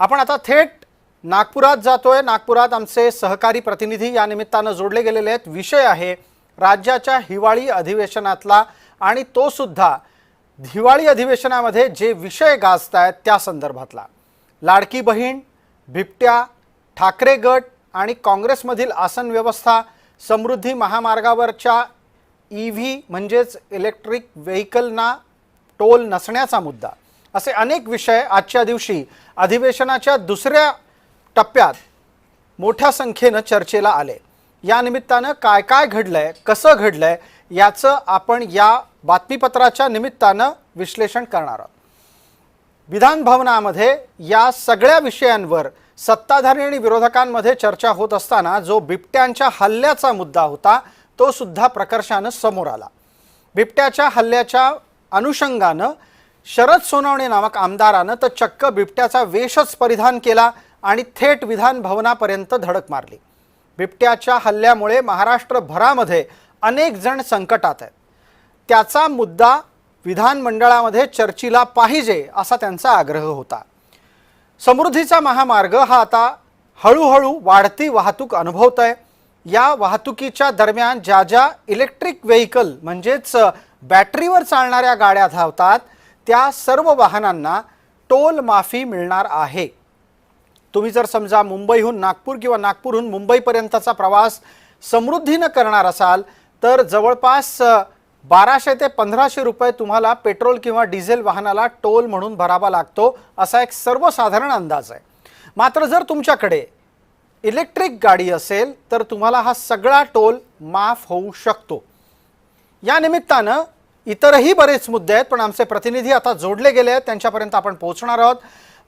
आपण आता थेट नागपुरात जातोय। नागपुरात आमचे सहकारी प्रतिनिधी या निमित्तानं जोडले गेलेले आहेत। विषय आहे राज्याच्या हिवाळी अधिवेशनातला आणि तो सुद्धा हिवाळी अधिवेशनामध्ये जे विषय गाजतायत त्या संदर्भातला। लाडकी बहीण, बिबट्या, ठाकरे गट आणि काँग्रेसमधील आसन व्यवस्था, समृद्धी महामार्गावरच्या ईव्ही म्हणजेच इलेक्ट्रिक व्हेइकलना टोल नसण्याचा मुद्दा, असे अनेक विषय आजच्या दिवशी अधिवेशनाच्या दुसऱ्या टप्प्यात मोठ्या संख्येने चर्चेला आले। या निमित्तानं काय काय घडलंय, कसं घडलंय याचं आपण या बातमीपत्राच्या निमित्तानं विश्लेषण करणार आहोत। विधान भवनामध्ये या सगळ्या विषयांवर सत्ताधारी आणि विरोधकांमध्ये चर्चा होत असताना जो बिबट्यांच्या हल्ल्याचा मुद्दा होता तो सुद्धा प्रकर्षाने समोर आला। बिबट्याच्या हल्ल्याच्या अनुषंगाने शरद सोनवणे नामक आमदाराने तर चक्क बिबट्याचा वेशच परिधान केला आणि थेट विधान भवनापर्यंत धडक मारली। बिबट्याच्या हल्ल्यामुळे महाराष्ट्रभरामध्ये अनेक जण संकटात आहेत, त्याचा मुद्दा विधानमंडळामध्ये चर्चेला पाहिजे असा त्यांचा आग्रह होता। समृद्धीचा महामार्ग हा आता हळूहळू वाढती वाहतूक अनुभवतोय। या वाहतुकीच्या दरम्यान ज्या ज्या इलेक्ट्रिक व्हेइकल म्हणजेच बॅटरीवर चालणाऱ्या गाड्या धावतात त्या सर्व वाहनांना टोल माफी मिळणार आहे। तुम्ही जर समजा मुंबईहून नागपूर किंवा नागपूरहून मुंबईपर्यंतचा प्रवास समृद्धीने करणार असाल तर जवळपास 1200 ते 1500 रुपये तुम्हाला पेट्रोल किंवा डिझेल वाहनाला टोल म्हणून भरावा लागतो, असा एक सर्वसाधारण अंदाज आहे। मात्र जर तुमच्याकडे इलेक्ट्रिक गाडी असेल तर तुम्हाला हा सगळा टोल माफ होऊ शकतो। या निमित्तानं इतरही बरेच मुद्दे आहेत, पण आमचे प्रतिनिधी आता जोडले गेले आहेत, त्यांच्यापर्यंत आपण पोहोचणार आहोत।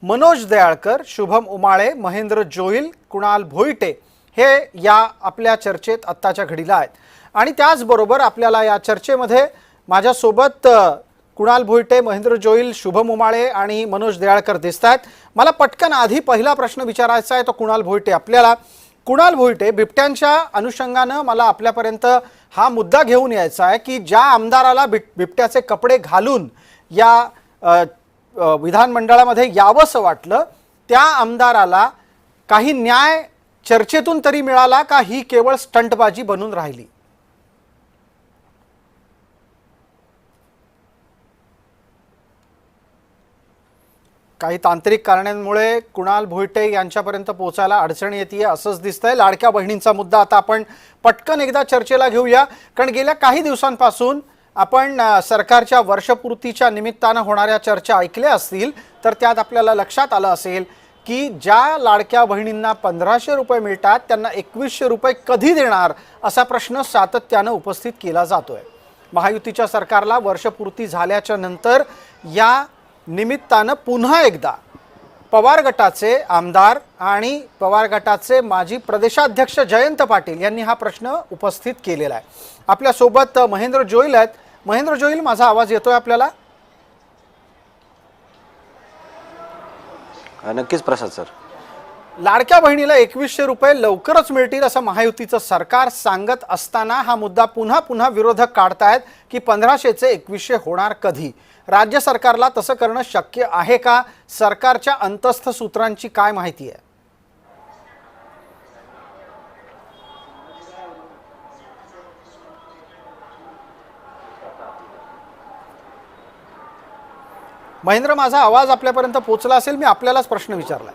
मनोज दयाळकर, शुभम उमाळे, महेंद्र जोईल, कुणाल भोईटे हे या आपल्या चर्चेत आत्ताच्या घडीला आहेत। आणि त्याचबरोबर आपल्याला या चर्चेमध्ये माझ्यासोबत कुणाल भोईटे, महेंद्र जोईल, शुभम उमाळे आणि मनोज दयाळकर दिसत आहेत। मला पटकन आधी पहिला प्रश्न विचारायचा आहे तो कुणाल भोईटे आपल्याला। कुणाल भोईटे, बिबट्यांच्या अनुषंगानं मला आपल्यापर्यंत हा मुद्दा घेऊन यायचा आहे की ज्या आमदाराला बिबट्याचे कपडे घालून या विधानमंडळामध्ये यावंसं वाटलं त्या आमदाराला काही न्याय चर्चेतून तरी मिळाला का ही केवळ स्टंटबाजी बनून राहिली? काही तांत्रिक कारणांमुळे कुणाल भोईटे यांच्यापर्यंत पोहोचायला अडचण येते असंच दिसतंय। लाडक्या बहिणींचा मुद्दा आता आपण पटकन एकदा चर्चेला घेऊया, कारण गेल्या काही दिवसांपासून आपण सरकारच्या वर्षपूर्तीच्या निमित्तानं होणाऱ्या चर्चा ऐकल्या असतील तर त्यात आपल्याला लक्षात आलं असेल की ज्या लाडक्या बहिणींना 1500 रुपये मिळतात त्यांना 2100 रुपये कधी देणार असा प्रश्न सातत्यानं उपस्थित केला जातोय। महायुतीच्या सरकारला वर्षपूर्ती झाल्याच्या नंतर या निमित्तानं पुन्हा एकदा पवार गटाचे आमदार आणि पवार गटाचे माजी प्रदेशाध्यक्ष जयंत पाटील यांनी हा प्रश्न उपस्थित केलेला आहे। आपल्या सोबत महेंद्र जोईल आहेत। महेंद्र जोईल, माझा आवाज येतोय आपल्याला? नक्कीच प्रसाद सर। लाडक्या बहिणीला 2100 रुपये लवकरच मिळतील असं महायुतीचं सरकार सांगत असताना हा मुद्दा पुन्हा पुन्हा विरोधक काढतायत की 1500चे 2100 होणार कधी? राज्य सरकारला तसं करणं शक्य आहे का? सरकारच्या अंतस्थ सूत्रांची काय माहिती आहे? महेंद्र, माझा आवाज आपल्यापर्यंत पोहोचला असेल, मी आपल्यालाच प्रश्न विचारलाय।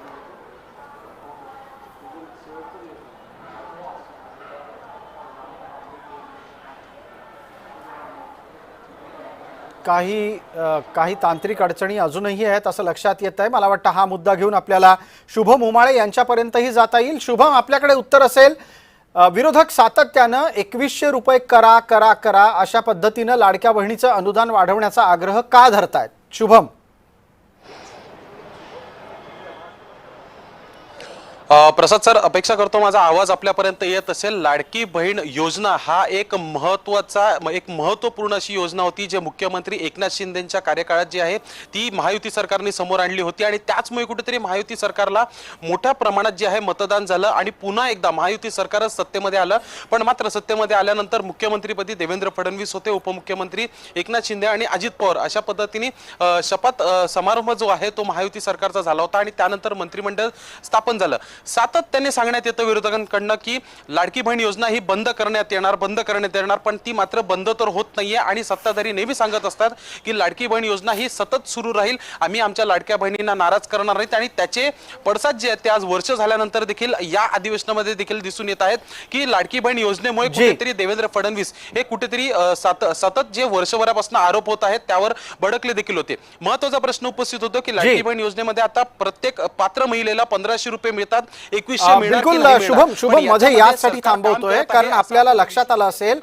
काही तांत्रिक अडचणी अजूनही आहेत असं लक्षात येत आहे। मला वाटतं हा मुद्दा घेऊन आपल्याला शुभम उमाळे यांच्यापर्यंतही जाता येईल। शुभम, आपल्याकडे उत्तर असेल। विरोधक सातत्यानं 2100 रुपये करा करा करा अशा पद्धतीनं लाडक्या बहिणीचं अनुदान वाढवण्याचा आग्रह का धरतायत? शुभम, प्रसाद सर, अपेक्षा करतो माझा आवाज आपल्यापर्यंत येत असेल। लाडकी बहीण योजना हा एक महत्त्वपूर्ण अशी योजना होती जे मुख्यमंत्री एकनाथ शिंदेच्या कार्यकाळात जी आहे ती महायुती सरकारने समोर आणली होती आणि त्याचमुळे कुठेतरी महायुती सरकारला मोठ्या प्रमाणात जे आहे मतदान झालं आणि पुन्हा एकदा महायुती सरकारच सत्तेमध्ये आलं। पण मात्र सत्तेमध्ये आल्यानंतर मुख्यमंत्रीपदी देवेंद्र फडणवीस होते, उपमुख्यमंत्री एकनाथ शिंदे आणि अजित पवार अशा पद्धतीने शपथ समारंभ जो आहे तो महायुती सरकारचा झाला होता आणि त्यानंतर मंत्रिमंडळ स्थापन झालं। सातत्याने सांगण्यात येतं विरोधकांकडून की लाडकी बहीण योजना ही बंद करण्यात येणार, पण ती मात्र बंद तर होत नाहीये आणि सत्ताधारी नेहमी सांगत असतात की लाडकी बहीण योजना ही सतत सुरू राहील, आम्ही आमच्या लाडक्या बहिणींना नाराज करणार नाहीत आणि त्याचे पडसाद जे आहेत ते आज वर्ष झाल्यानंतर देखील या अधिवेशनामध्ये देखील दिसून येत आहेत की लाडकी बहीण योजनेमुळे कुठेतरी देवेंद्र फडणवीस हे कुठेतरी सतत जे वर्षभरापासून आरोप होत आहेत त्यावर भडकले देखील होते। महत्त्वाचा प्रश्न उपस्थित होतो की लाडकी बहीण योजनेमध्ये आता प्रत्येक पात्र महिलेला 1500 रुपये मिळतात, 2100 मिळणार की नाही मिळणार। शुभम मध्ये यासाठी थांबवतोय कारण आपल्याला लक्षात आलं असेल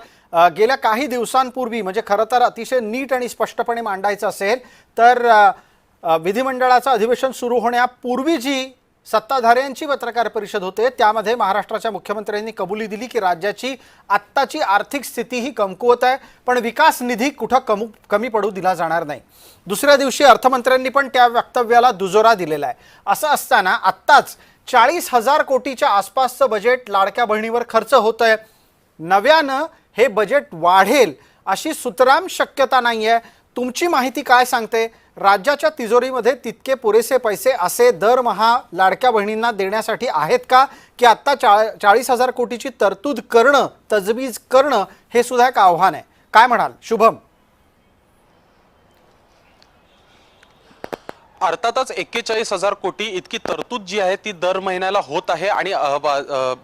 गेल्या काही दिवसांपूर्वी, म्हणजे खरं तर अतिशय नीट आणि स्पष्टपणे मांडायचं असेल तर विधिमंडळाचं अधिवेशन सुरू होण्यापूर्वी जी सत्ताधाऱ्यांची पत्रकार परिषद होते त्यामध्ये महाराष्ट्राच्या मुख्यमंत्र्यांनी कबुली दिली की राज्याची आत्ताची आर्थिक स्थिती ही कमकुवत आहे, पण विकास निधी कुठं कमी पडू दिला जाणार नाही। दुसऱ्या दिवशी अर्थमंत्र्यांनी पण त्या वक्तव्याला दुजोरा दिलेला आहे। असं असताना आत्ताच 40,000 कोटीच्या आसपासचं बजेट लाडक्या बहिणीवर खर्च होत आहे। नव्यानं हे बजेट वाढेल अशी सुतराम शक्यता नाहीये। तुमची माहिती काय सांगते? राज्याच्या तिजोरीमध्ये तितके पुरेसे पैसे असे दरमहा लाडक्या बहिणींना देण्यासाठी आहेत का, की आता 40,000 कोटीची तरतूद करणं, तजवीज करणं हे सुद्धा एक आव्हान आहे? काय म्हणाल शुभम? अर्थातच 41,000 कोटी इतकी तरतूद जी आहे ती दर महिन्याला होत आहे आणि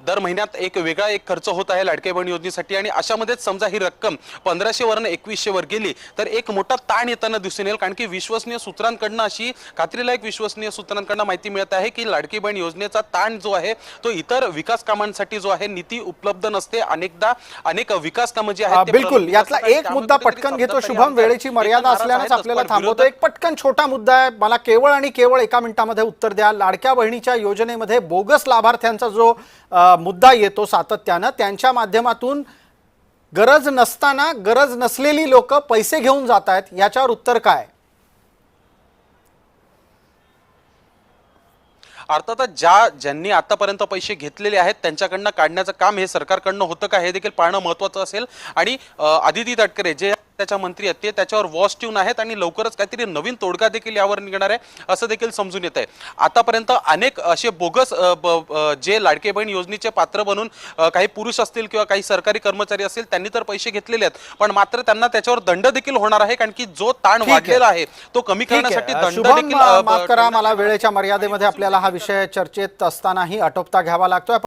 दर महिन्यात एक वेगळा खर्च होत आहे लाडकी बहीण योजनेसाठी आणि अशामध्येच समजा ही रक्कम 1500 वरून 2100 वर गेली तर एक मोठा ताण येताना दिसून येईल, कारण की विश्वसनीय सूत्रांकडून अशी खात्रीलायक विश्वसनीय सूत्रांकडून माहिती मिळत आहे की लाडकी बहीण योजनेचा ताण जो आहे तो इतर विकास कामांसाठी जो आहे नीती उपलब्ध नसते। अनेक विकास कामं जी आहेत बिलकुल यातला एक मुद्दा पटकन घेतो शुभम, वेळेची मर्यादा असल्यानेच आपल्याला थांबवतो। एक पटकन छोटा मुद्दा आहे, मला केवळ आणि केवळ 1 मिनिटामध्ये उत्तर द्या। लाडक्या बहिणीच्या योजनेमध्ये बोगस लाभार्थ्यांचा जो मुद्दा येतो सातत्यानं, त्यांच्या माध्यमातून गरज नसताना गरज नसलेली लोक पैसे घेऊन जात आहेत, याच्यावर उत्तर काय? अर्थातच ज्यांनी आतापर्यंत पैसे घेतलेले आहेत त्यांच्याकडनं काढण्याचं काम हे सरकारकडनं होतं का हे देखील पाहणं महत्त्वाचं असेल। आणि आदिती तटकरे जे त्याच्या मंत्री आहेत ते त्याच्यावर वॉच ट्यून आहेत आणि लवकरच काहीतरी नवीन तोडगा देखील यावर निघणार आहे असं देखील समजून येत आहे। आतापर्यंत अनेक असे बोगस जे लाडके बहीण योजनेचे पात्र बनून काही पुरुष असतील किंवा काही सरकारी कर्मचारी असतील त्यांनी तर पैसे घेतलेले आहेत, पण मात्र त्यांना त्याच्यावर दंड देखील होणार आहे, कारण की जो ताण वाढलेला आहे तो कमी करण्यासाठी दंड देखील माफ करा, मला वेळेच्या मर्यादेमध्ये आपल्याला हा विषय चर्चेत असतानाही आटोपता घ्यावा लागतोय।